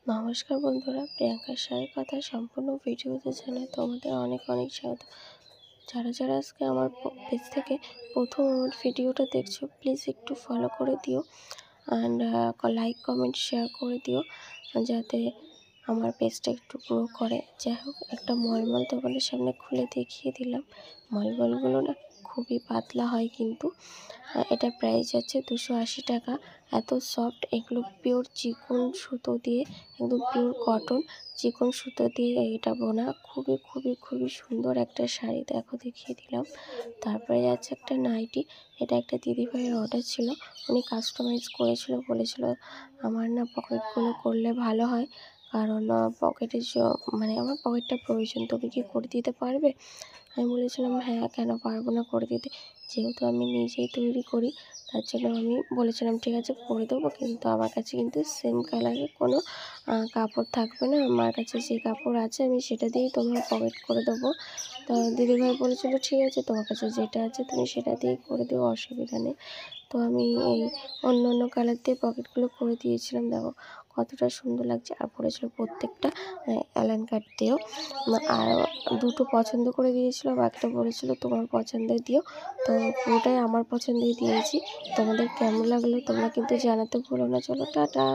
নমস্কার বন্ধুরা, প্রিয়াঙ্কার শাড়ির কথা সম্পূর্ণ ভিডিওতে জানাই তোমাদের অনেক অনেক স্বাগত। যারা আজকে আমার পেজ থেকে প্রথম আমার ভিডিওটা দেখছো, প্লিজ একটু ফলো করে দিও অ্যান্ড লাইক কমেন্ট শেয়ার করে দিও, যাতে আমার পেজটা একটু গ্রো করে। যাই হোক, একটা মলমল তোমাদের সামনে খুলে দেখিয়ে দিলাম। মলমলগুলো না খুবই পাতলা হয়, কিন্তু এটা প্রাইস আছে 280 টাকা। এত সফট, এগুলো পিওর চিকন সুতো দিয়ে, একদম পিওর কটন চিকন সুতো দিয়ে এটা বোনা। খুবই খুবই খুবই সুন্দর একটা শাড়ি, দেখো দেখিয়ে দিলাম। তারপরে যাচ্ছে একটা নাইটি। এটা একটা দিদিভাইয়ের অর্ডার ছিল, উনি কাস্টমাইজ করেছিল, বলেছিল আমার না পকেটগুলো করলে ভালো হয়, কারণ পকেটের মানে আমার পকেটটা প্রয়োজন, তুমি কি করে দিতে পারবে? আমি বলেছিলাম হ্যাঁ, কেন পারবো না করে দিতে, যেহেতু আমি নিজেই তৈরি করি। তার জন্য আমি বলেছিলাম ঠিক আছে করে দেবো, কিন্তু আমার কাছে কিন্তু সেম কালারের কোনো কাপড় থাকবে না। আমার কাছে যে কাপড় আছে আমি সেটা দিয়েই তোমার পকেট করে দেবো। তো দিদিভাই বলেছিল ঠিক আছে, তোমার কাছে যেটা আছে তুমি সেটা দিয়েই করে দিও, অসুবিধা নেই। তো আমি এই অন্য কালার দিয়ে পকেটগুলো করে দিয়েছিলাম, দেখো কতটা সুন্দর লাগছে। আর পরেছিল প্রত্যেকটা অ্যালান কাট দিয়েও। আর দুটো পছন্দ করে দিয়েছিল, বাকিটা বলেছিল তোমার পছন্দের দিও। তো পুরোটাই আমার পছন্দের দিয়েছি। তোমাদের কেমন লাগলো তোমরা কিন্তু জানাতে ভুলো না। চলো টাটা।